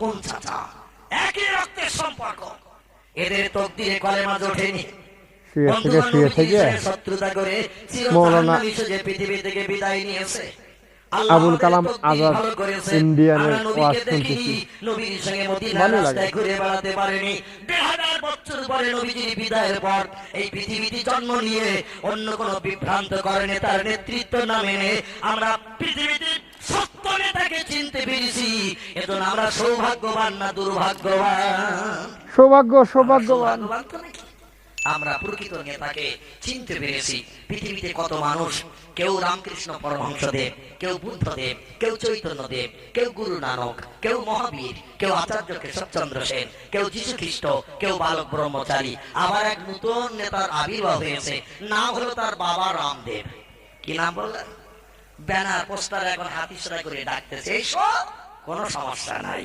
কোন চাচা, একই রক্তের সম্পর্ক, এদের তকদিরে কলেমা জোটেনি। শুয়ে থেকে শত্রুতা করে মৌলানা যে পৃথিবী থেকে বিদায় নিয়েছে। আবুল কালাম আজাদ ইন্ডিয়ানের ওয়াজ শুনতেছি, নবীর সঙ্গে মদিনার ভালো লাগে। রাস্তায় ঘুরে বেড়াতে পারেনি। 2000 বছর পরে নবীজির বিদায়ের পর এই পৃথিবীতে জন্ম নিয়ে অন্য কোন বিভ্রান্ত করেনি, তার নেতৃত্ব না মেনে আমরা পৃথিবীতে সত্য নেতাকে চিনতে পেরেছি। এজন্য আমরা সৌভাগ্যবান না দুর্ভাগ্যবান? সৌভাগ্যবান। আমরা প্রকৃত নেতাকে চিনতে পেরেছি। পৃথিবীতে কত মানুষ, কেউ রামকৃষ্ণ পরমহংসদেব, কেউ বুদ্ধদেব, কেউ চৈতন্যদেব, কেউ গুরু নানক, কেউ মহাবীর, কেউ আচার্য কেশবচন্দ্র সেন, কেউ যীশু খ্রিস্ট, কেউ বালক ব্রহ্মচারী। আবার এক নতুন নেতার আবির্ভাব হয়েছে, নাম হলো তার বাবা রামদেব। কি নাম বললেন? ব্যানার পোস্টার এখন হাতিসরা করে ডাকতেছে, এইসব কোনো সমস্যা নাই।